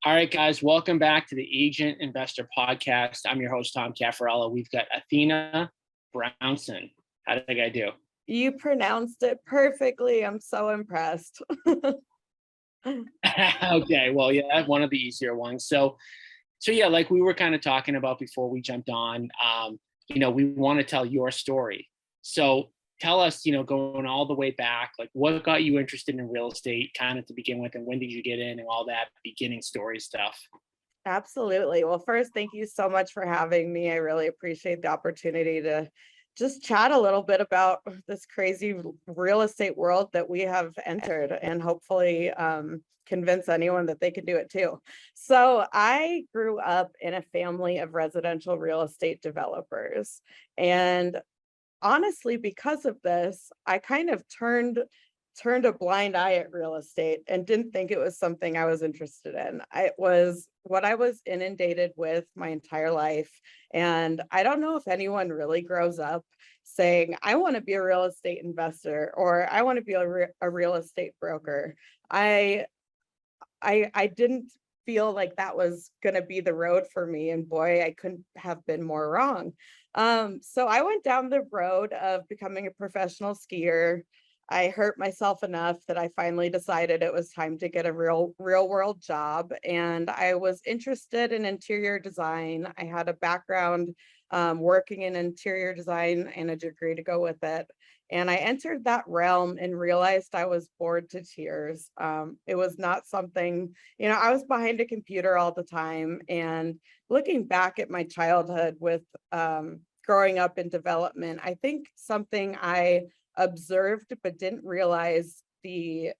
All right, guys, welcome back to the Agent Investor Podcast. I'm your host, Tom Caffarella. We've got Athena Brownson. How did I do? You pronounced it perfectly. I'm so impressed. Okay, well, yeah, one of the easier ones. So yeah, like we were kind of talking about before we jumped on, we want to tell your story. So tell us, going all the way back, like what got you interested in real estate kind of to begin with, and when did you get in and all that beginning story stuff? Absolutely. Well, first, thank you so much for having me. I really appreciate the opportunity to just chat a little bit about this crazy real estate world that we have entered and hopefully convince anyone that they can do it too. So I grew up in a family of residential real estate developers. And honestly, because of this, I kind of turned a blind eye at real estate and didn't think it was something I was interested in. It was what I was inundated with my entire life. And I don't know if anyone really grows up saying, I want to be a real estate investor or I want to be a real estate broker. I didn't feel like that was going to be the road for me. And boy, I couldn't have been more wrong. So I went down the road of becoming a professional skier. I hurt myself enough that I finally decided it was time to get a real world job. And I was interested in interior design. I had a background working in interior design and a degree to go with it. And I entered that realm and realized I was bored to tears. It was not something, I was behind a computer all the time. And looking back at my childhood with growing up in development, I think something I observed but didn't realize the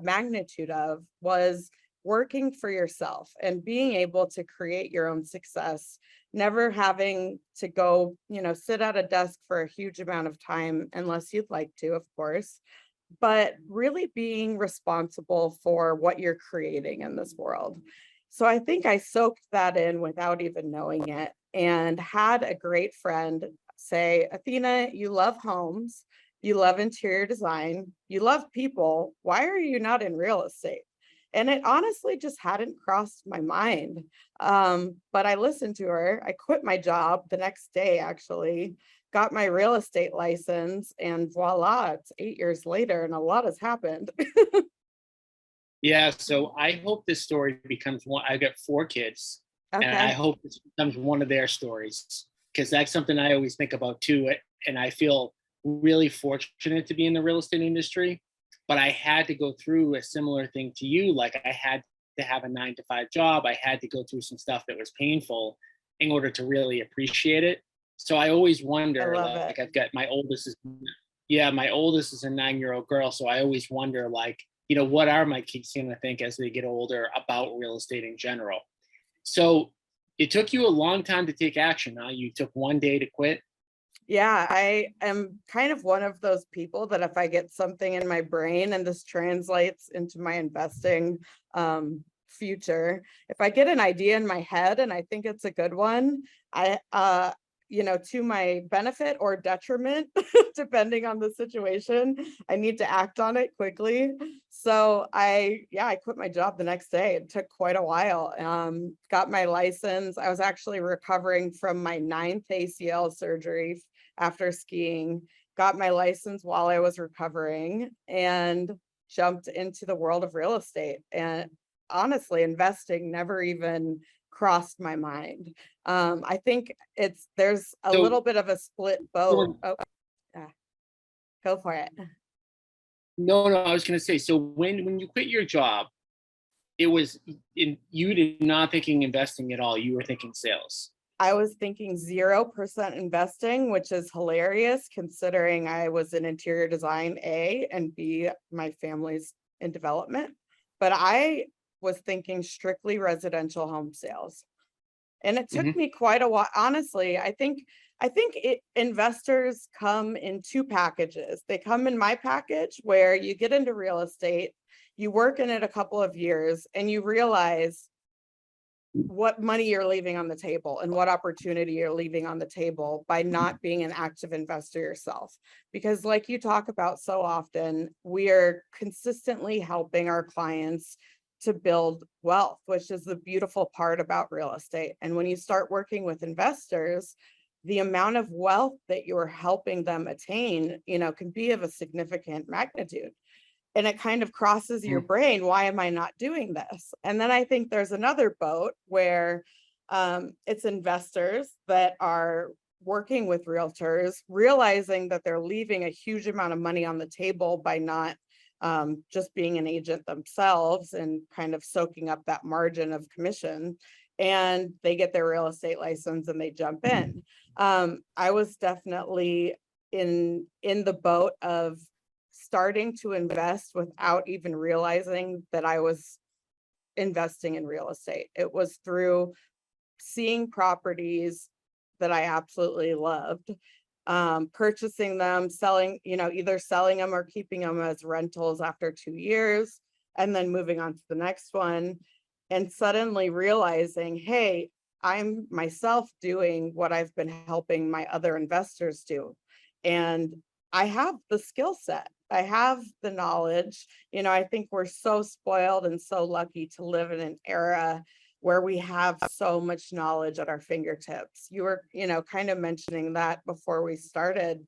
magnitude of was working for yourself and being able to create your own success, never having to go, sit at a desk for a huge amount of time, unless you'd like to, of course, but really being responsible for what you're creating in this world. So I think I soaked that in without even knowing it, and had a great friend say, Athena, you love homes, you love interior design, you love people. Why are you not in real estate? And it honestly just hadn't crossed my mind. But I listened to her. I quit my job the next day, actually, got my real estate license, and voila, it's 8 years later and a lot has happened. Yeah, so I hope this story becomes one. I've got 4 kids, and I Okay. hope this becomes one of their stories, because that's something I always think about too. And I feel really fortunate to be in the real estate industry, but I had to go through a similar thing to you. Like I had to have a 9 to 5 job. I had to go through some stuff that was painful in order to really appreciate it. So I always I wonder, love it. like I've got my oldest is a 9-year-old girl. So I always wonder, like, what are my kids going to think as they get older about real estate in general? So it took you a long time to take action. Huh? You took one day to quit. Yeah, I am kind of one of those people that if I get something in my brain and this translates into my investing future, if I get an idea in my head and I think it's a good one, I to my benefit or detriment, depending on the situation, I need to act on it quickly. So I quit my job the next day. It took quite a while. Got my license. I was actually recovering from my 9th ACL surgery after skiing, got my license while I was recovering, and jumped into the world of real estate. And honestly, investing never even crossed my mind. I think there's a So, little bit of a split boat. so Oh, yeah, go for it. no, I was going to say, so when you quit your job, it was you did not thinking investing at all. You were thinking sales. I was thinking 0% investing, which is hilarious considering I was in interior design A and B, my family's in development. But I was thinking strictly residential home sales. And it took Hmm. me quite a while. Honestly, I think investors come in 2 packages. They come in my package where you get into real estate, you work in it a couple of years, and you realize what money you're leaving on the table and what opportunity you're leaving on the table by not being an active investor yourself. Because like you talk about so often, we are consistently helping our clients to build wealth, which is the beautiful part about real estate. And when you start working with investors, the amount of wealth that you're helping them attain, can be of a significant magnitude. And it kind of crosses your Mm. brain, why am I not doing this? And then I think there's another boat where it's investors that are working with realtors, realizing that they're leaving a huge amount of money on the table by not just being an agent themselves and kind of soaking up that margin of commission. And they get their real estate license and they jump in. I was definitely in the boat of starting to invest without even realizing that I was investing in real estate. It was through seeing properties that I absolutely loved, purchasing them, selling, either selling them or keeping them as rentals after 2 years, and then moving on to the next one. And suddenly realizing, hey, I'm myself doing what I've been helping my other investors do. And I have the skill set. I have the knowledge. I think we're so spoiled and so lucky to live in an era where we have so much knowledge at our fingertips. You were, kind of mentioning that before we started.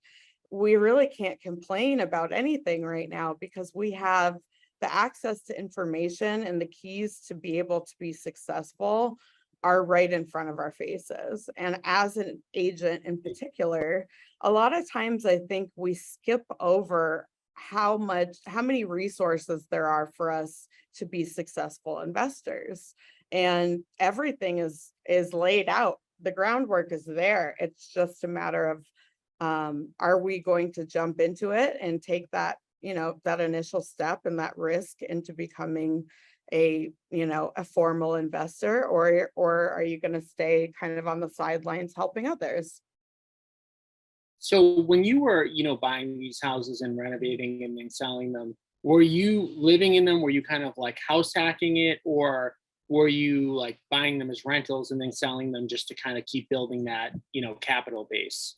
We really can't complain about anything right now because we have the access to information, and the keys to be able to be successful are right in front of our faces. And as an agent in particular, a lot of times I think we skip over how many resources there are for us to be successful investors. And everything is laid out. The groundwork is there. It's just a matter of are we going to jump into it and take that, that initial step and that risk into becoming a formal investor, or are you going to stay kind of on the sidelines helping others? So when you were, buying these houses and renovating and then selling them, were you living in them? Were you kind of like house hacking it, or were you like buying them as rentals and then selling them just to kind of keep building that, capital base?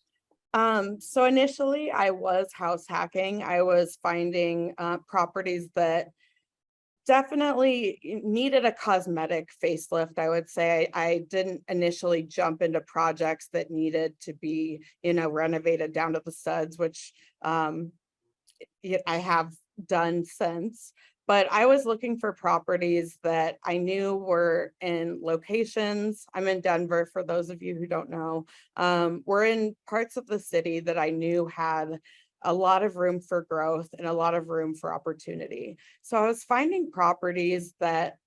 So initially I was house hacking. I was finding properties that definitely needed a cosmetic facelift. I would say I didn't initially jump into projects that needed to be, renovated down to the studs, which I have done since. But I was looking for properties that I knew were in locations. I'm in Denver, for those of you who don't know. We're in parts of the city that I knew had a lot of room for growth and a lot of room for opportunity. So I was finding properties that,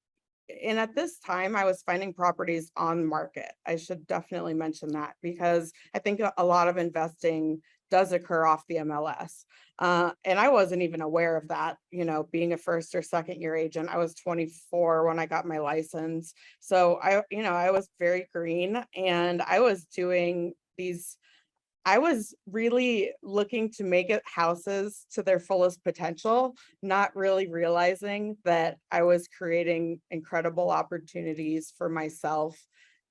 and at this time, I was finding properties on market. I should definitely mention that because I think a lot of investing does occur off the MLS. And I wasn't even aware of that, being a first or second year agent. I was 24 when I got my license. So I was very green, and I was doing these. I was really looking to make it houses to their fullest potential, not really realizing that I was creating incredible opportunities for myself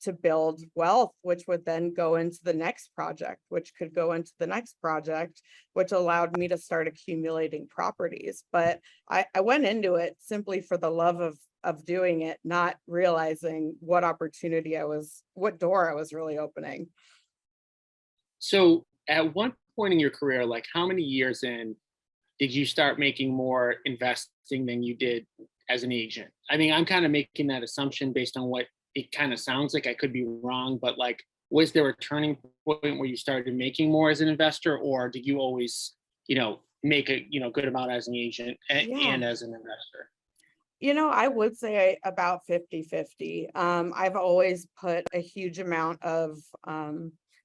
to build wealth, which would then go into the next project, which could go into the next project, which allowed me to start accumulating properties. But I went into it simply for the love of doing it, not realizing what what door I was really opening. So at one point in your career, like how many years in did you start making more investing than you did as an agent? I mean, I'm kind of making that assumption based on what it kind of sounds like. I could be wrong, but like, was there a turning point where you started making more as an investor, or did you always, make a good amount as an agent Yeah. and as an investor? I would say about 50-50. I've always put a huge amount of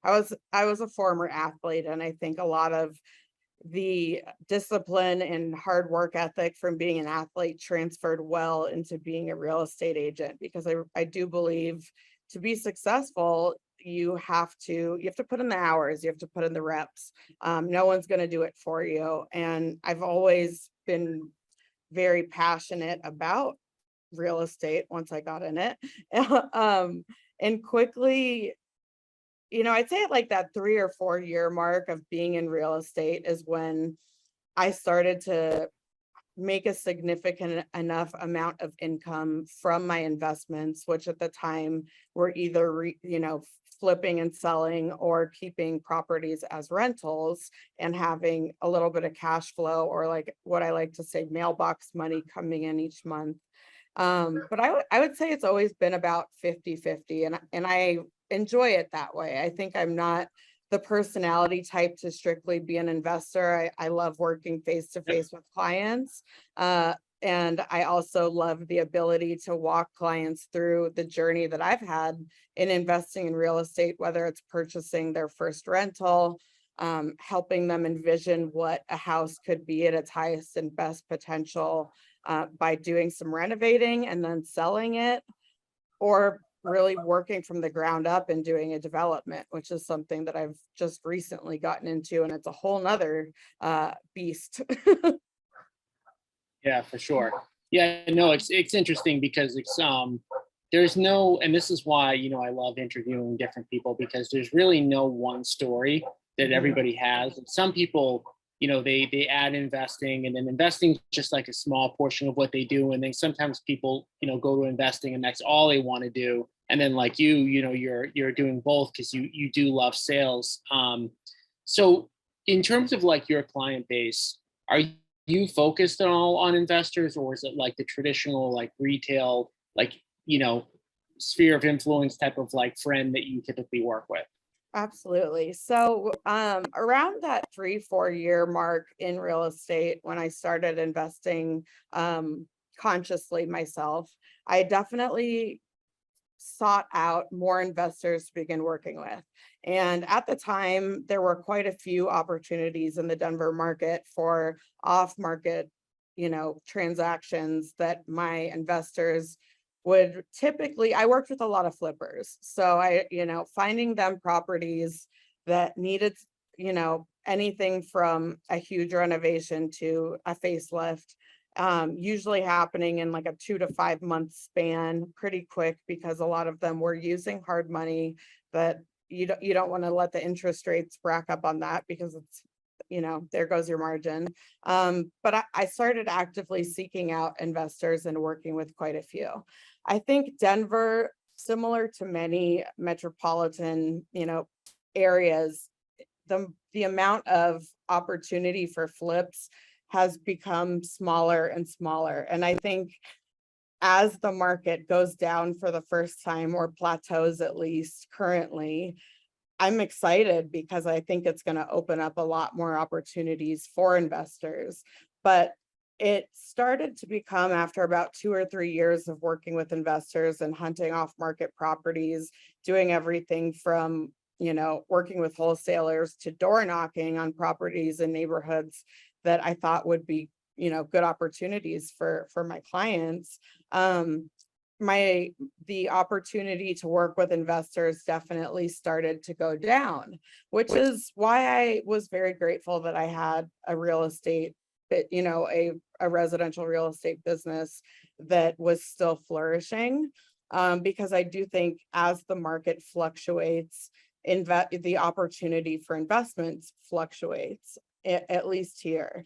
I was a former athlete, and I think a lot of the discipline and hard work ethic from being an athlete transferred well into being a real estate agent, because I do believe to be successful, you have to put in the hours, you have to put in the reps. No one's going to do it for you. And I've always been very passionate about real estate once I got in it. And quickly, I'd say at like that 3 or 4 year mark of being in real estate is when I started to make a significant enough amount of income from my investments, which at the time were either flipping and selling or keeping properties as rentals and having a little bit of cash flow, or like what I like to say, mailbox money coming in each month. But I would say it's always been about 50-50, and I enjoy it that way. I think I'm not the personality type to strictly be an investor. I love working face to face with clients. And I also love the ability to walk clients through the journey that I've had in investing in real estate, whether it's purchasing their first rental, helping them envision what a house could be at its highest and best potential, by doing some renovating and then selling it, or really working from the ground up and doing a development, which is something that I've just recently gotten into, and it's a whole nother beast. Yeah, for sure. Yeah, no, it's interesting because it's there's no, and this is why, I love interviewing different people, because there's really no one story that Mhm. everybody has. And some people, they add investing, and then investing is just like a small portion of what they do. And then sometimes people, go to investing and that's all they want to do. And then like you're doing both because you do love sales. So in terms of like your client base, are you focused at all on investors, or is it like the traditional like retail, like, you know, sphere of influence type of like friend that you typically work with? Absolutely. So, around that 3-4 year mark in real estate, when I started investing consciously myself, I definitely sought out more investors to begin working with. And at the time, there were quite a few opportunities in the Denver market for off market, transactions that my investors would typically, I worked with a lot of flippers. So finding them properties that needed, anything from a huge renovation to a facelift, usually happening in like a 2 to 5 month span, pretty quick, because a lot of them were using hard money, but you don't want to let the interest rates rack up on that, because it's, there goes your margin. But I started actively seeking out investors and working with quite a few. I think Denver, similar to many metropolitan, areas, the amount of opportunity for flips has become smaller and smaller. And I think as the market goes down for the first time, or plateaus at least currently, I'm excited because I think it's going to open up a lot more opportunities for investors. But it started to become, after about 2 or 3 years of working with investors and hunting off market properties, doing everything from, working with wholesalers to door knocking on properties in neighborhoods that I thought would be, good opportunities for my clients. The opportunity to work with investors definitely started to go down, which is why I was very grateful that I had a real estate, a residential real estate business that was still flourishing. Because I do think as the market fluctuates, the opportunity for investments fluctuates, at least here.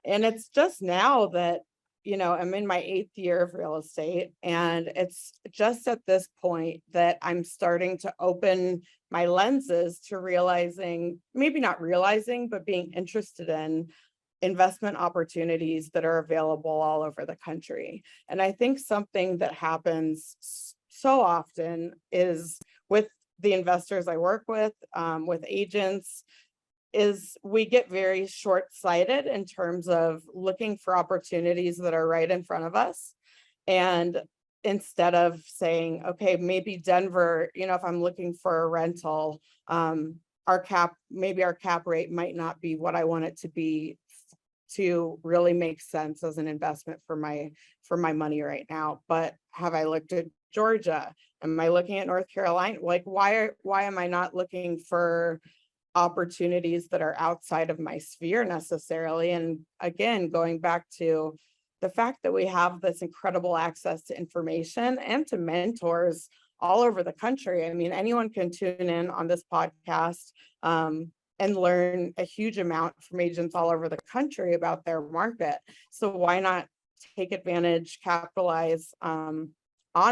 And it's just now that, I'm in my 8th year of real estate, and it's just at this point that I'm starting to open my lenses to realizing, maybe not realizing, but being interested in investment opportunities that are available all over the country. And I think something that happens so often is with the investors I work with agents, is we get very short-sighted in terms of looking for opportunities that are right in front of us. And instead of saying, okay, maybe Denver, if I'm looking for a rental, maybe our cap rate might not be what I want it to be to really make sense as an investment for my money right now. But have I looked at Georgia? Am I looking at North Carolina? Like, why am I not looking for opportunities that are outside of my sphere necessarily? And again, going back to the fact that we have this incredible access to information and to mentors all over the country. I mean, anyone can tune in on this podcast, and learn a huge amount from agents all over the country about their market. So why not take advantage, capitalize on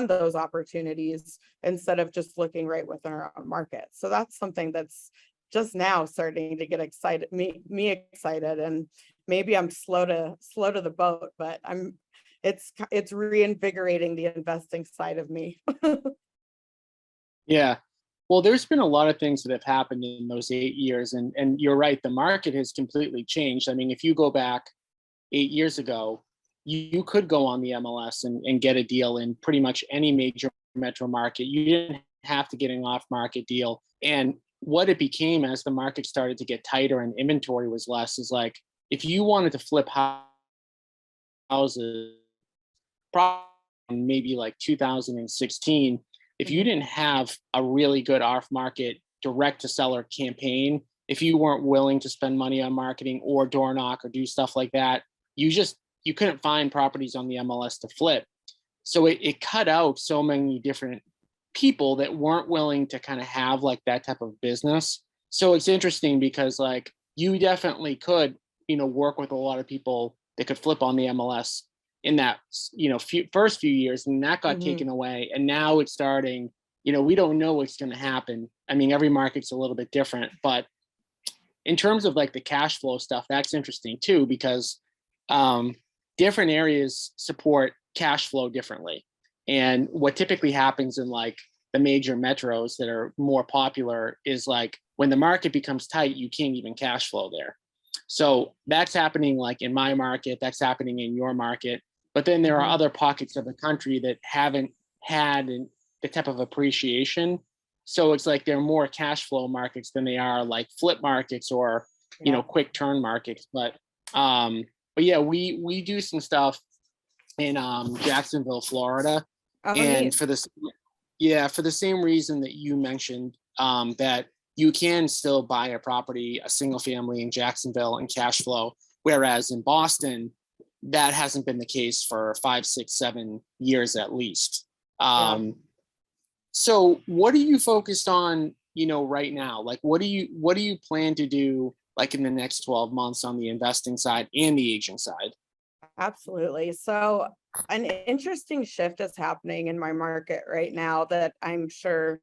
those opportunities instead of just looking right within our own market. So that's something that's just now starting to get excited, me excited, and maybe I'm slow to the boat, but it's reinvigorating the investing side of me. Yeah. Well, there's been a lot of things that have happened in those 8 years, and you're right, the market has completely changed. I mean, if you go back 8 years ago, you could go on the MLS and get a deal in pretty much any major metro market. You didn't have to get an off-market deal. And what it became as the market started to get tighter and inventory was less is like if you wanted to flip houses, probably maybe like 2016, if you Mhm. didn't have a really good off-market direct to seller campaign, if you weren't willing to spend money on marketing or door knock or do stuff like that, you couldn't find properties on the MLS to flip. So it cut out so many different people that weren't willing to kind of have like that type of business. So it's interesting because like you definitely could, work with a lot of people that could flip on the MLS in that, first few years, and that got Mhm. taken away. And now it's starting, we don't know what's going to happen. I mean, every market's a little bit different, but in terms of like the cash flow stuff, that's interesting too, because um, different areas support cash flow differently. And what typically happens in like the major metros that are more popular is like when the market becomes tight, you can't even cash flow there. So that's happening like in my market, that's happening in your market. But then there are Mhm. other pockets of the country that haven't had the type of appreciation. So it's like they're more cash flow markets than they are like flip markets or Yeah. quick turn markets. But yeah, we do some stuff in Jacksonville, Florida, Oh, and neat. for the same reason that you mentioned, that you can still buy a property, a single family in Jacksonville and cash flow, whereas in Boston, that hasn't been the case for 5, 6, 7 years at least. Yeah. So what are you focused on, right now? Like what do you plan to do like in the next 12 months on the investing side and the aging side? Absolutely. So, an interesting shift is happening in my market right now that I'm sure,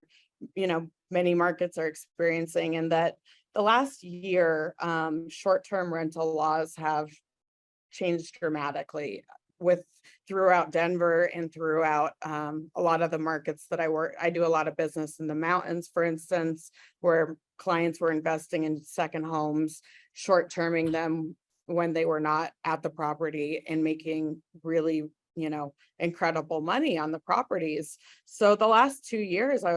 many markets are experiencing, and that the last year, short-term rental laws have changed dramatically with throughout Denver and throughout a lot of the markets that I work. I do a lot of business in the mountains, for instance, where clients were investing in second homes, short-terming them when they were not at the property and making really, incredible money on the properties. So the last 2 years, I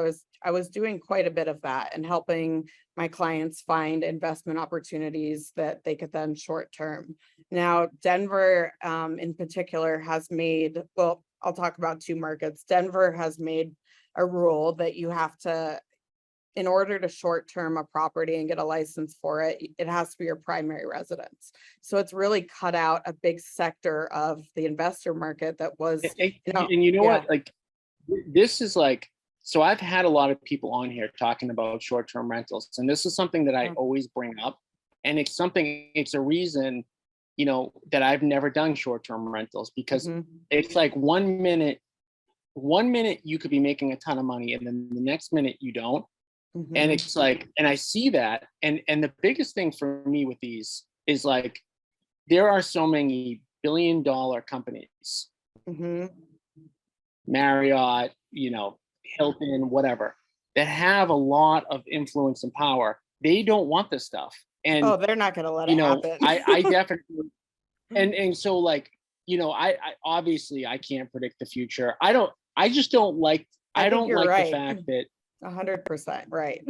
was doing quite a bit of that and helping my clients find investment opportunities that they could then short term. Now, Denver, in particular, has made, well, I'll talk about two markets. Denver has made a rule that you have to, in order to short term a property and get a license for it, it has to be your primary residence. So it's really cut out a big sector of the investor market that was, And you know yeah. what? Like this is like, so I've had a lot of people on here talking about short-term rentals, and this is something that I Yeah. always bring up. And it's a reason, that I've never done short-term rentals because Mhm. it's like one minute you could be making a ton of money, and then the next minute you don't. And Mhm. it's like, and I see that. And the biggest thing for me with these is like there are so many billion-dollar companies, Mhm. Marriott, Hilton, whatever, that have a lot of influence and power. They don't want this stuff. Oh, And, they're not gonna let it happen. I definitely, and so like, I obviously I can't predict the future. I just don't like, I I think don't you're like the right. fact that 100% right.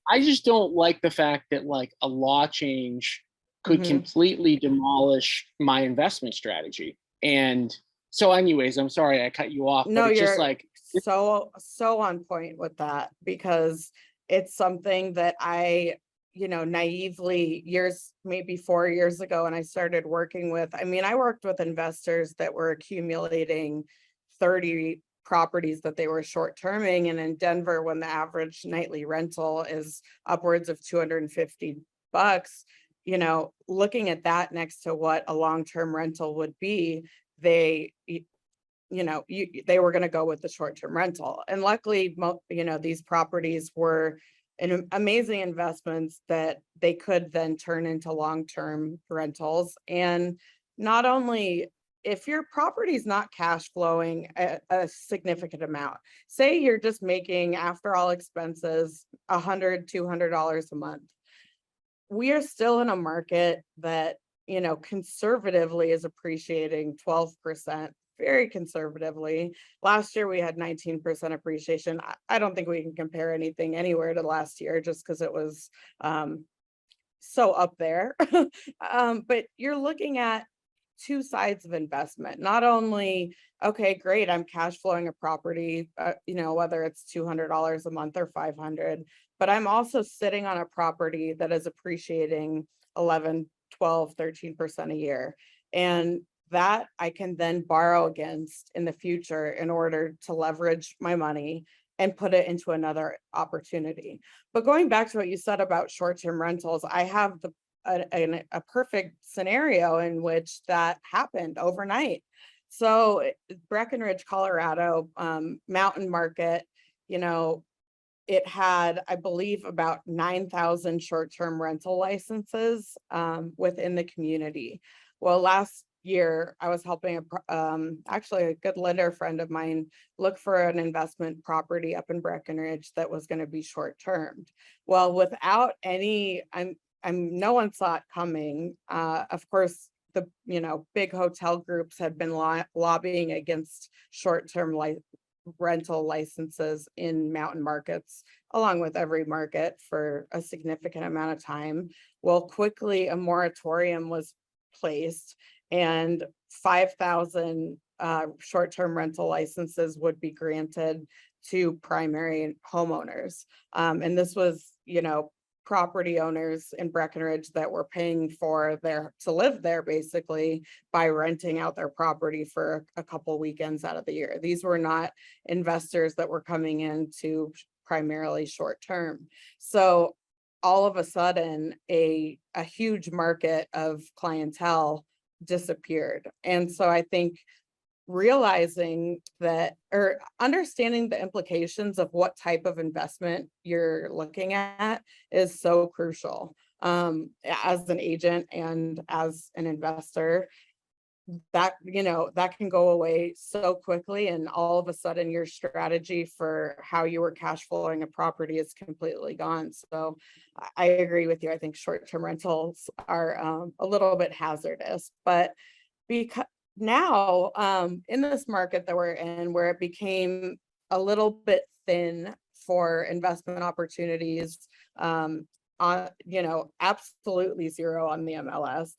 I just don't like the fact that like a law change could Mhm. completely demolish my investment strategy. And so, anyways, I'm sorry I cut you off, but No, it's just you're like, so on point with that because it's something that naively maybe 4 years ago, and I started working with, I mean, I worked with investors that were accumulating 30 properties that they were short terming. And in Denver, when the average nightly rental is upwards of $250, looking at that next to what a long-term rental would be, they they were going to go with the short-term rental. And luckily, these properties were amazing investments that they could then turn into long-term rentals. And not only, if your property is not cash flowing a significant amount, say you're just making, after all expenses, $100-$200 a month, we are still in a market that, conservatively is appreciating 12%, very conservatively. Last year we had 19% appreciation. I don't think we can compare anything anywhere to last year, just because it was so up there. But you're looking at two sides of investment. Not only, okay, great, I'm cash flowing a property, whether it's $200 a month or $500, but I'm also sitting on a property that is appreciating 11, 12, 13% a year. And that I can then borrow against in the future in order to leverage my money and put it into another opportunity. But going back to what you said about short-term rentals, I have a perfect scenario in which that happened overnight. So Breckenridge, Colorado, mountain market, it had, I believe, about 9,000 short-term rental licenses within the community. Well, last year I was helping actually a good lender friend of mine look for an investment property up in Breckenridge that was going to be short-termed. Well, without any, no one saw it coming. Of course, the big hotel groups had been lobbying against short-term rental licenses in mountain markets, along with every market, for a significant amount of time. Well, quickly a moratorium was placed, and 5,000 short-term rental licenses would be granted to primary homeowners. And this was, property owners in Breckenridge that were paying for to live there, basically, by renting out their property for a couple weekends out of the year. These were not investors that were coming in to primarily short-term. So all of a sudden, a huge market of clientele disappeared. And so I think realizing that, or understanding the implications of what type of investment you're looking at, is so crucial. As an agent and as an investor, that that can go away so quickly, and all of a sudden your strategy for how you were cash flowing a property is completely gone. So I agree with you. I think short-term rentals are a little bit hazardous, but because now, in this market that we're in, where it became a little bit thin for investment opportunities, on absolutely zero on the MLS.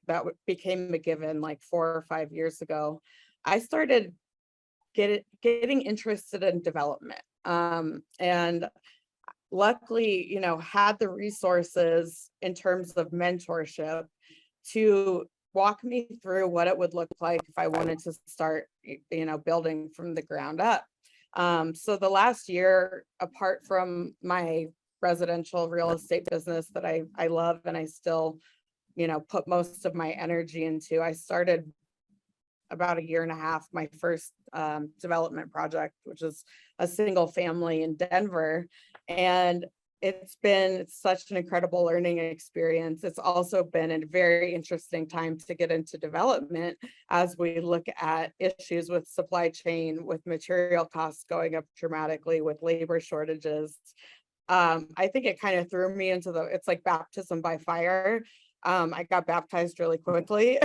That became a given like 4 or 5 years ago. I started getting interested in development, and luckily, had the resources in terms of mentorship to walk me through what it would look like if I wanted to start, building from the ground up. So the last year, apart from my residential real estate business that I love and I still, put most of my energy into, I started about 1.5 years, my first development project, which is a single family in Denver. And it's been such an incredible learning experience. It's also been a very interesting time to get into development as we look at issues with supply chain, with material costs going up dramatically, with labor shortages. I think it kind of threw me into it's like baptism by fire. I got baptized really quickly.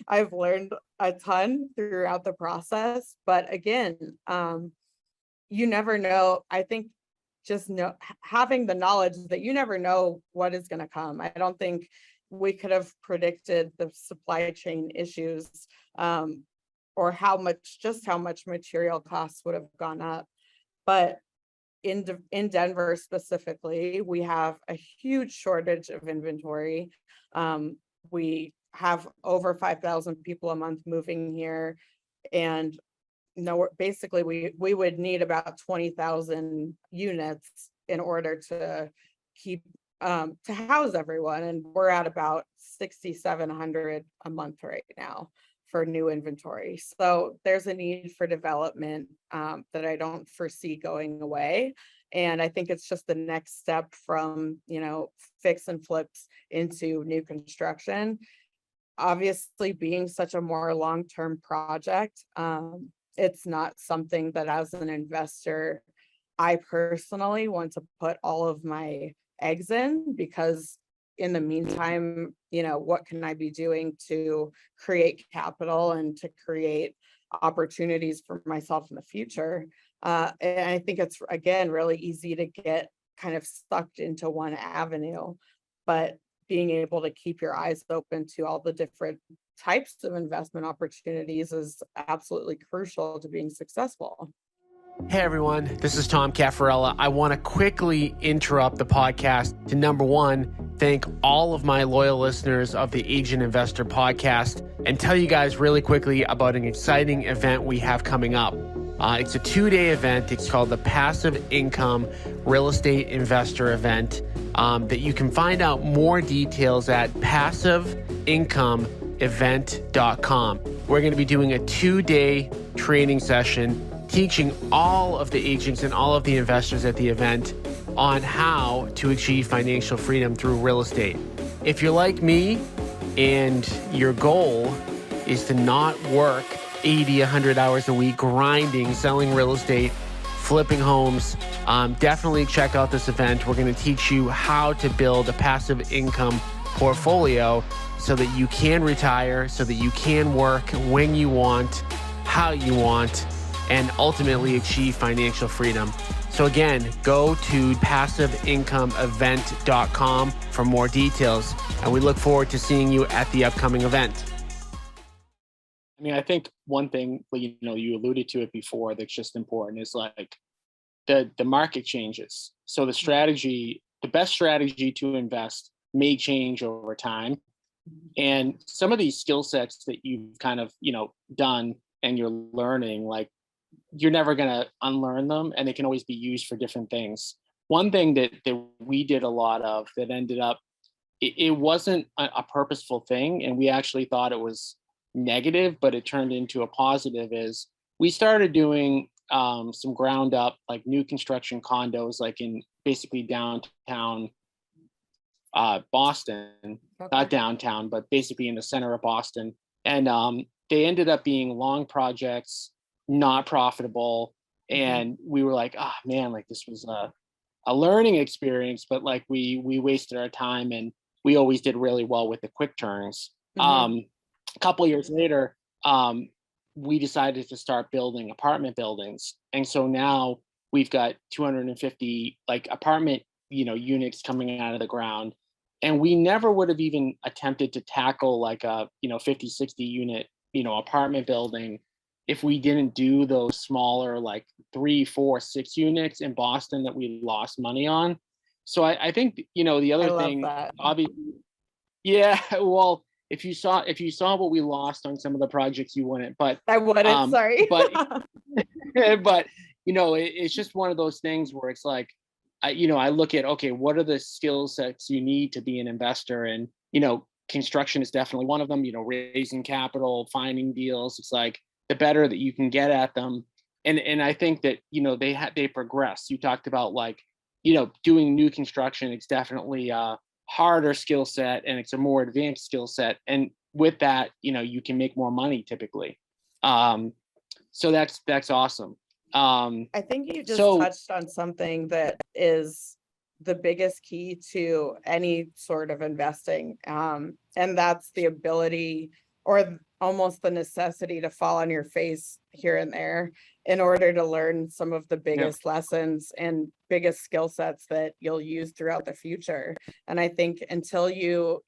I've learned a ton throughout the process, but again, you never know. I think just having the knowledge that you never know what is going to come. I don't think we could have predicted the supply chain issues, or how much material costs would have gone up. But in Denver specifically, we have a huge shortage of inventory. We have over 5,000 people a month moving here, and no, basically we would need about 20,000 units in order to keep to house everyone, and we're at about 6,700 a month right now for new inventory. So there's a need for development that I don't foresee going away. And I think it's just the next step from, fix and flips into new construction. Obviously, being such a more long-term project, it's not something that as an investor, I personally want to put all of my eggs in, because in the meantime, what can I be doing to create capital and to create opportunities for myself in the future? And I think it's, again, really easy to get kind of sucked into one avenue, but being able to keep your eyes open to all the different types of investment opportunities is absolutely crucial to being successful. Hey everyone, this is Tom Caffarella. I want to quickly interrupt the podcast to, number one, thank all of my loyal listeners of the Agent Investor podcast and tell you guys really quickly about an exciting event we have coming up. It's a 2-day event. It's called the Passive Income Real Estate Investor Event that you can find out more details at passiveincomeevent.com. We're going to be doing a 2-day training session teaching all of the agents and all of the investors at the event on how to achieve financial freedom through real estate. If you're like me and your goal is to not work 80, 100 hours a week grinding, selling real estate, flipping homes, definitely check out this event. We're going to teach you how to build a passive income portfolio so that you can retire, so that you can work when you want, how you want, and ultimately achieve financial freedom. So again, go to passiveincomeevent.com for more details, and we look forward to seeing you at the upcoming event. I mean, I think one thing, you alluded to it before, that's just important is like the market changes. So the best strategy to invest may change over time. And some of these skill sets that you've kind of, done and you're learning, like, you're never going to unlearn them, and they can always be used for different things. One thing that we did a lot of that ended up, it wasn't a purposeful thing, and we actually thought it was negative, but it turned into a positive, is we started doing some ground up, like new construction condos, like in basically downtown Boston, Okay. not downtown, but basically in the center of Boston. And they ended up being long projects, not profitable. And we were like, oh man, like this was a learning experience, but like we wasted our time, and we always did really well with the quick turns. A couple of years later, we decided to start building apartment buildings. And so now we've got 250 like apartment, units coming out of the ground. And we never would have even attempted to tackle like a, 50, 60 unit, apartment building if we didn't do those smaller, like 3, 4, 6 units in Boston that we lost money on. So I think, the other thing, obviously, yeah, well, if you saw what we lost on some of the projects, you wouldn't, but I wouldn't, sorry. but it's just one of those things where it's like, I look at, okay, what are the skill sets you need to be an investor? And, construction is definitely one of them, raising capital, finding deals. It's like the better that you can get at them. And I think that, they progress. You talked about like, doing new construction. It's definitely a harder skill set, and it's a more advanced skill set. And with that, you can make more money typically. So that's awesome. I think you just touched on something that is the biggest key to any sort of investing. And that's the ability, or almost the necessity, to fall on your face here and there in order to learn some of the biggest lessons and biggest skill sets that you'll use throughout the future. And I think until you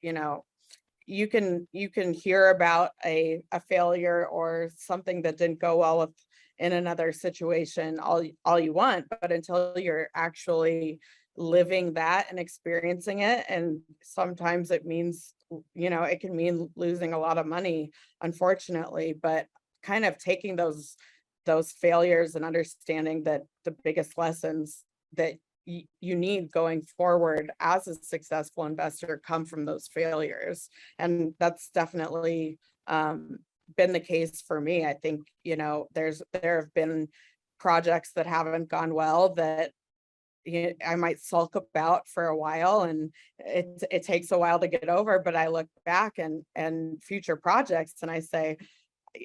can hear about a failure or something that didn't go well in another situation all you want, but until you're actually living that and experiencing it, and sometimes it means, it can mean losing a lot of money, unfortunately, but kind of taking those those failures and understanding that the biggest lessons that you need going forward as a successful investor come from those failures. And that's definitely been the case for me. I think, there have been projects that haven't gone well that I might sulk about for a while, and it takes a while to get over, but I look back and future projects and I say,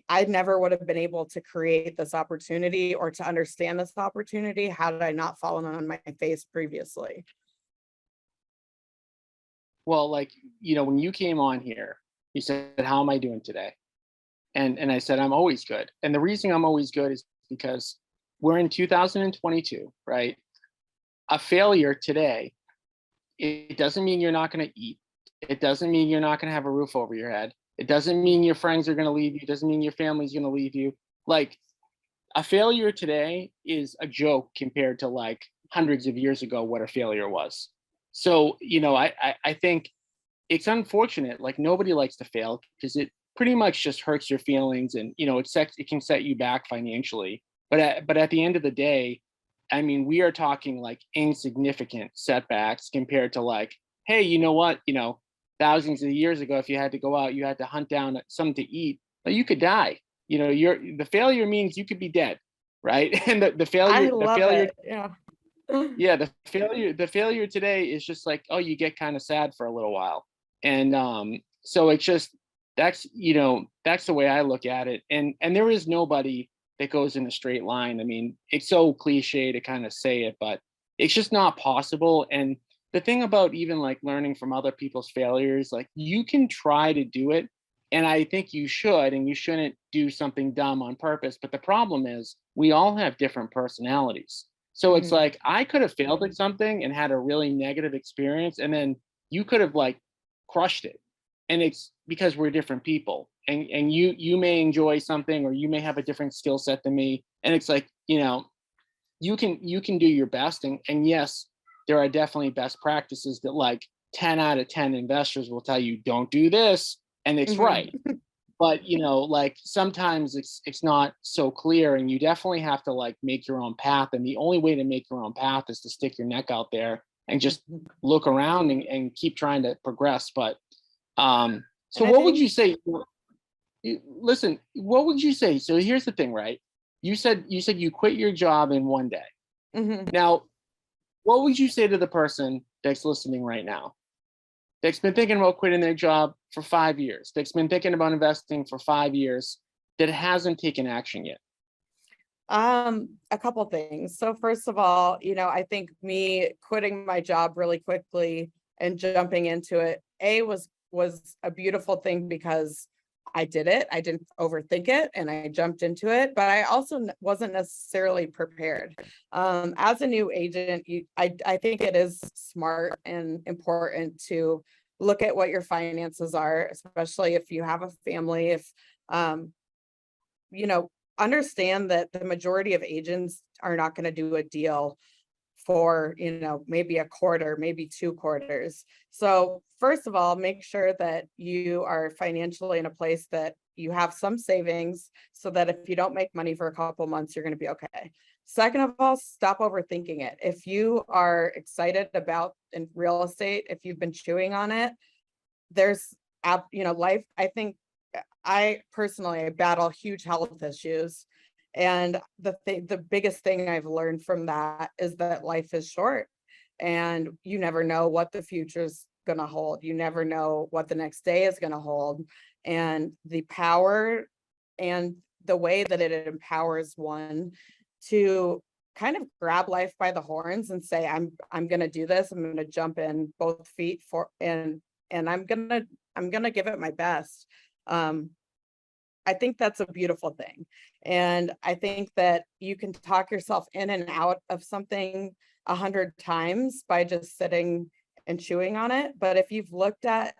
I never would have been able to create this opportunity or to understand this opportunity had I not fallen on my face previously. Well, like, when you came on here, you said, how am I doing today? And I said, I'm always good. And the reason I'm always good is because we're in 2022, right? A failure today, it doesn't mean you're not going to eat. It doesn't mean you're not going to have a roof over your head. It doesn't mean your friends are going to leave you. It doesn't mean your family's going to leave you. Like, a failure today is a joke compared to like hundreds of years ago what a failure was. So, I think it's unfortunate. Like, nobody likes to fail because it pretty much just hurts your feelings, and it can set you back financially. But at the end of the day, I mean, we are talking like insignificant setbacks compared to like, hey, you know what? Thousands of years ago, if you had to go out, you had to hunt down something to eat, but you could die. The failure means you could be dead, right? And the failure, Yeah. yeah, the failure today is just like, oh, you get kind of sad for a little while. And so it's just, that's the way I look at it. And there is nobody that goes in a straight line. I mean, it's so cliche to kind of say it, but it's just not possible. And the thing about even like learning from other people's failures, like, you can try to do it, and I think you should, and you shouldn't do something dumb on purpose. But the problem is we all have different personalities. So it's like, I could have failed at something and had a really negative experience, and then you could have like crushed it. And it's because we're different people, and you may enjoy something, or you may have a different skill set than me. And it's like, you can do your best. And yes, there are definitely best practices that like 10 out of 10 investors will tell you, don't do this. And it's right. But, like, sometimes it's not so clear, and you definitely have to like make your own path. And the only way to make your own path is to stick your neck out there and just look around and keep trying to progress. But so what would you say? Listen, what would you say? So here's the thing, right? You said you quit your job in one day. Now, what would you say to the person that's listening right now, that's been thinking about quitting their job for 5 years, that's been thinking about investing for 5 years, that hasn't taken action yet? A couple things. So first of all, I think me quitting my job really quickly and jumping into it, was a beautiful thing because I did it. I didn't overthink it, and I jumped into it, but I also wasn't necessarily prepared. As a new agent, I think it is smart and important to look at what your finances are, especially if you have a family. If, understand that the majority of agents are not going to do a deal for, maybe a quarter, maybe 2 quarters. So first of all, make sure that you are financially in a place that you have some savings, so that if you don't make money for a couple months, you're going to be okay. Second of all, stop overthinking it. If you are excited about in real estate, if you've been chewing on it, there's, life. I think I personally battle huge health issues. And the biggest thing I've learned from that is that life is short, and you never know what the future's going to hold. You never know what the next day is going to hold. And the power and the way that it empowers one to kind of grab life by the horns and say, I'm going to do this. I'm going to jump in both feet and I'm going to give it my best. I think that's a beautiful thing. And I think that you can talk yourself in and out of something 100 times by just sitting and chewing on it. But if you've looked at,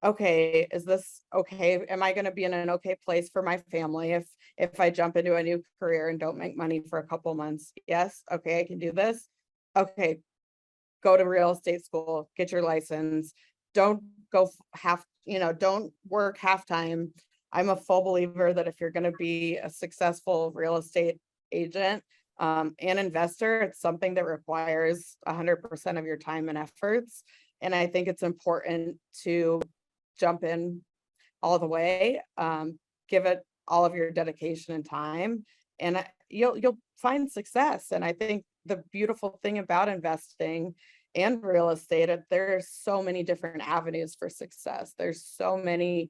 okay, is this okay? Am I going to be in an okay place for my family if I jump into a new career and don't make money for a couple months? Yes. Okay, I can do this. Okay, go to real estate school, get your license. Don't go don't work half time. I'm a full believer that if you're going to be a successful real estate agent and investor, it's something that requires 100% of your time and efforts. And I think it's important to jump in all the way, give it all of your dedication and time, and you'll find success. And I think the beautiful thing about investing and real estate, there's so many different avenues for success. There's so many,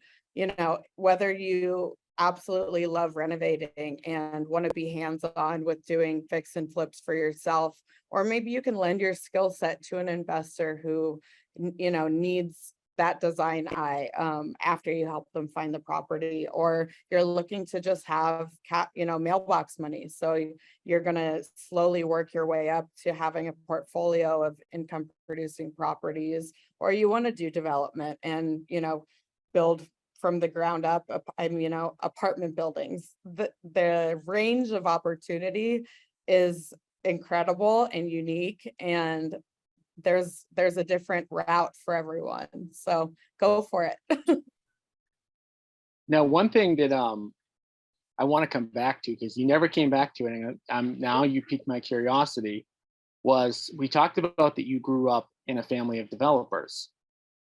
whether you absolutely love renovating and want to be hands-on with doing fix and flips for yourself, or maybe you can lend your skill set to an investor who, needs that design eye after you help them find the property, or you're looking to just have mailbox money. So you're going to slowly work your way up to having a portfolio of income producing properties, or you want to do development and, build from the ground up, apartment buildings. The range of opportunity is incredible and unique, and there's a different route for everyone. So go for it. Now, one thing that I want to come back to, because you never came back to it, and now you piqued my curiosity, was we talked about that you grew up in a family of developers.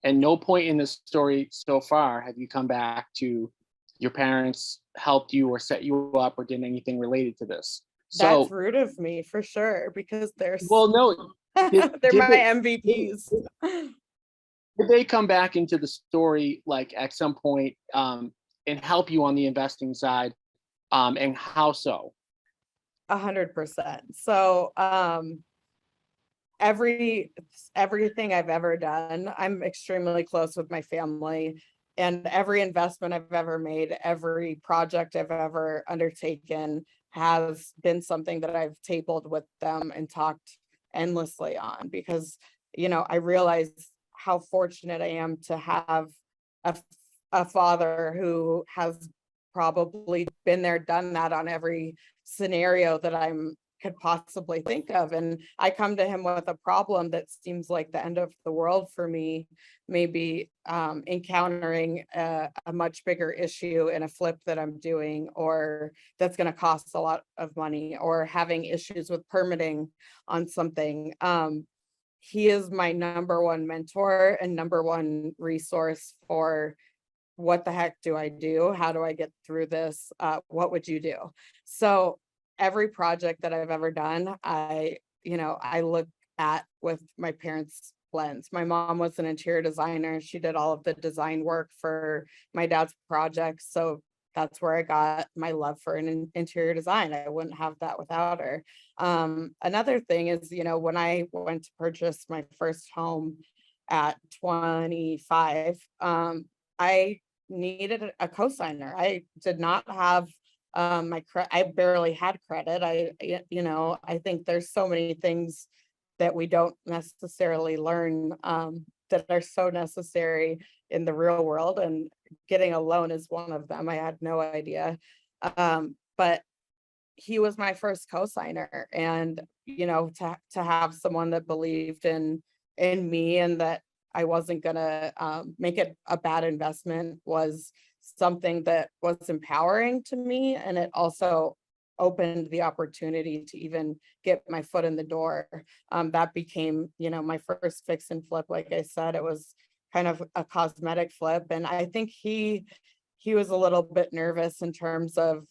And no point in this story so far have you come back to your parents helped you or set you up or did anything related to this. So That's rude of me for sure, because well, no. they're my MVPs. Did they come back into the story like at some point and help you on the investing side? And how so? 100%. So everything I've ever done, I'm extremely close with my family, and every investment I've ever made, every project I've ever undertaken has been something that I've tabled with them and talked endlessly on, because I realize how fortunate I am to have a father who has probably been there, done that on every scenario that I'm could possibly think of. And I come to him with a problem that seems like the end of the world for me, maybe encountering a much bigger issue in a flip that I'm doing, or that's going to cost a lot of money, or having issues with permitting on something. He is my number one mentor and number one resource for what the heck do I do? How do I get through this? What would you do? So every project that I've ever done, I look at with my parents' lens. My mom was an interior designer. She did all of the design work for my dad's projects. So that's where I got my love for an interior design. I wouldn't have that without her. Another thing is, when I went to purchase my first home at 25, I needed a cosigner. I did not have I barely had credit. I think there's so many things that we don't necessarily learn that are so necessary in the real world, and getting a loan is one of them. I had no idea, but he was my first cosigner, and to have someone that believed in me and that I wasn't gonna make it a bad investment was something that was empowering to me. And it also opened the opportunity to even get my foot in the door. That became, my first fix and flip. Like I said, it was kind of a cosmetic flip. And I think he was a little bit nervous in terms of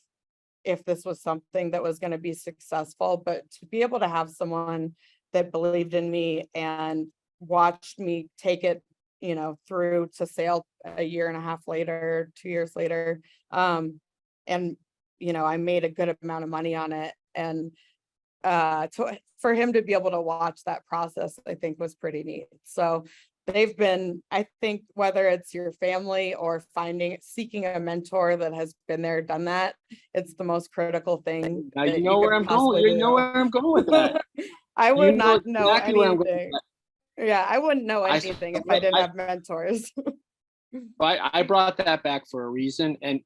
if this was something that was going to be successful, but to be able to have someone that believed in me and watched me take it through to sale a year and a half later, 2 years later. And, I made a good amount of money on it. And for him to be able to watch that process, I think was pretty neat. So they've been, I think, whether it's your family or seeking a mentor that has been there, done that, it's the most critical thing. Now you know where I'm going. You know where I'm going with that. I would not know exactly anything. Yeah, I wouldn't know anything if I didn't have mentors. I brought that back for a reason, and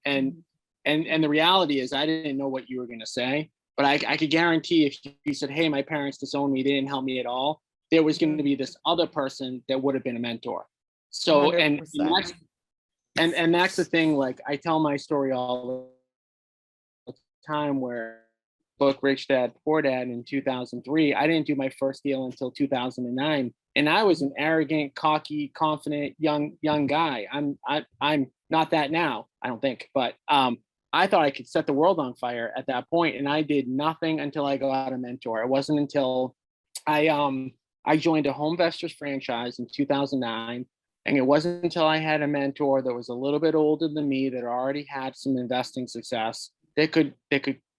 the reality is I didn't know what you were going to say, but I could guarantee if you said, "Hey, my parents disowned me; they didn't help me at all," there was going to be this other person that would have been a mentor. So 100%. And that's the thing, like I tell my story all the time where book Rich Dad Poor Dad in 2003, I didn't do my first deal until 2009. And I was an arrogant, cocky, confident young guy. I'm not that now, I don't think, but I thought I could set the world on fire at that point, and I did nothing until I got a mentor. It wasn't until I joined a home investors franchise in 2009, and it wasn't until I had a mentor that was a little bit older than me that already had some investing success that could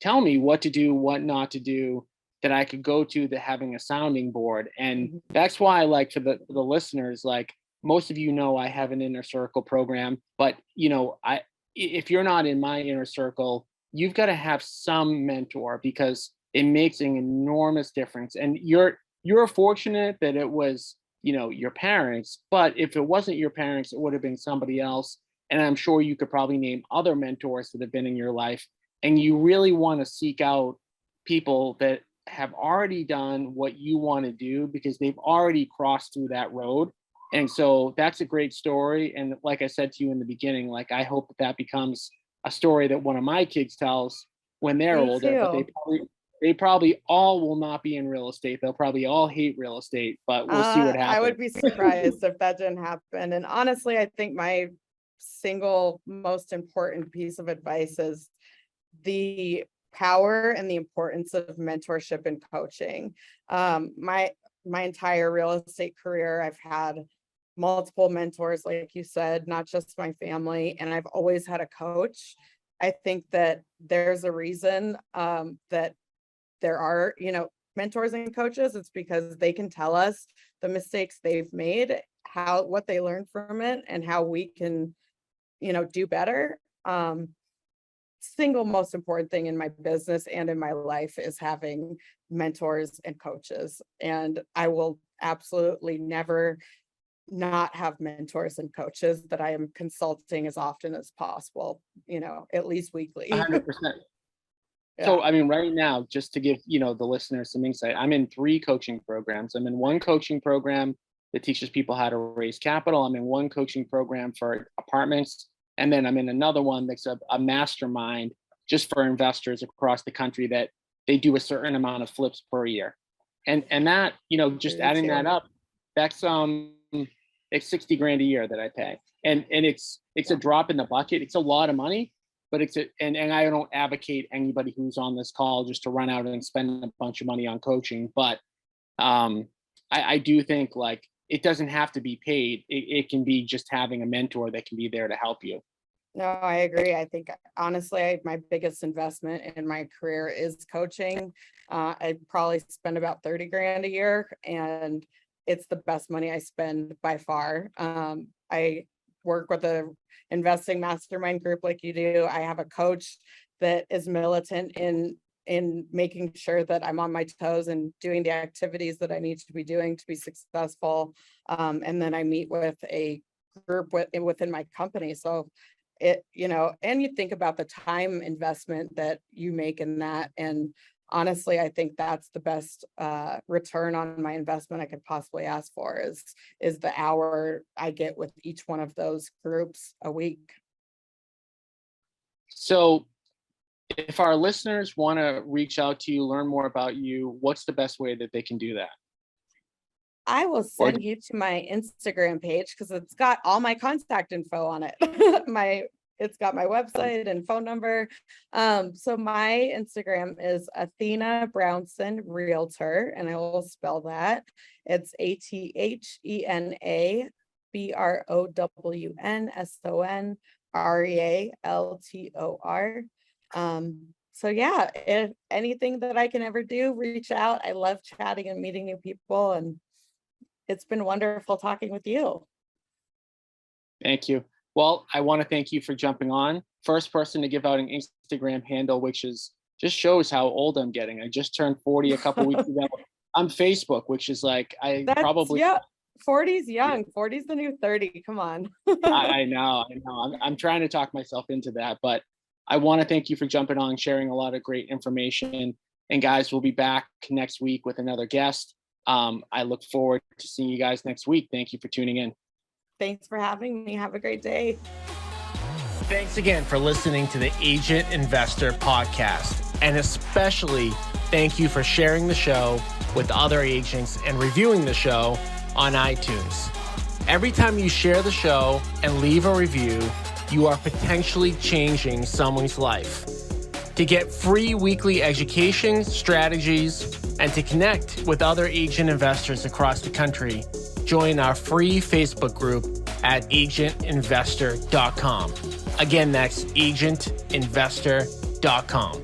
tell me what to do, what not to do, that I could go to, that having a sounding board. And that's why, like, for the listeners, like most of you know, I have an inner circle program, but if you're not in my inner circle, you've got to have some mentor because it makes an enormous difference. And you're fortunate that it was, your parents, but if it wasn't your parents, it would have been somebody else. And I'm sure you could probably name other mentors that have been in your life. And you really want to seek out people that have already done what you want to do because they've already crossed through that road. And so that's a great story. And like I said to you in the beginning, like I hope that becomes a story that one of my kids tells when they're Me older. But too. they probably all will not be in real estate. They'll probably all hate real estate, but we'll see what I happens. would be surprised if that didn't happen. And honestly, I think my single most important piece of advice is the power and the importance of mentorship and coaching. My entire real estate career, I've had multiple mentors, like you said, not just my family, and I've always had a coach. I think that there's a reason that there are, mentors and coaches. It's because they can tell us the mistakes they've made, what they learned from it, and how we can, do better. Single most important thing in my business and in my life is having mentors and coaches. And I will absolutely never not have mentors and coaches that I am consulting as often as possible, at least weekly. 100%. Yeah. So, I mean, right now, just to give, the listeners some insight, I'm in 3 coaching programs. I'm in one coaching program that teaches people how to raise capital. I'm in one coaching program for apartments. And then I'm in another one that's a mastermind just for investors across the country that they do a certain amount of flips per year. And that, just adding that up, that's it's 60 grand a year that I pay. And it's a drop in the bucket. It's a lot of money, but and I don't advocate anybody who's on this call just to run out and spend a bunch of money on coaching. But I do think like it doesn't have to be paid. It can be just having a mentor that can be there to help you. No, I agree. I think honestly, my biggest investment in my career is coaching. I probably spend about 30 grand a year, and it's the best money I spend by far. I work with a investing mastermind group like you do. I have a coach that is militant in making sure that I'm on my toes and doing the activities that I need to be doing to be successful. And then I meet with a group within my company. So and you think about the time investment that you make in that. And honestly, I think that's the best return on my investment I could possibly ask for is the hour I get with each one of those groups a week. So if our listeners want to reach out to you, learn more about you, what's the best way that they can do that? I will send you to my Instagram page because it's got all my contact info on it. It's got my website and phone number. So my Instagram is Athena Brownson Realtor, and I will spell that. It's ATHENA BROWNSON REALTOR. So yeah, if anything that I can ever do, reach out. I love chatting and meeting new people, and it's been wonderful talking with you. Thank you. Well, I want to thank you for jumping on. First person to give out an Instagram handle, which just shows how old I'm getting. I just turned 40 a couple weeks ago. I'm Facebook, which is like, 40's young. 40's the new 30. Come on. I know. I'm trying to talk myself into that, but I want to thank you for jumping on, sharing a lot of great information. And guys, we'll be back next week with another guest. I look forward to seeing you guys next week. Thank you for tuning in. Thanks for having me. Have a great day. Thanks again for listening to the Agent Investor Podcast. And especially thank you for sharing the show with other agents and reviewing the show on iTunes. Every time you share the show and leave a review, you are potentially changing someone's life. To get free weekly education, strategies, and to connect with other agent investors across the country, join our free Facebook group at agentinvestor.com. Again, that's agentinvestor.com.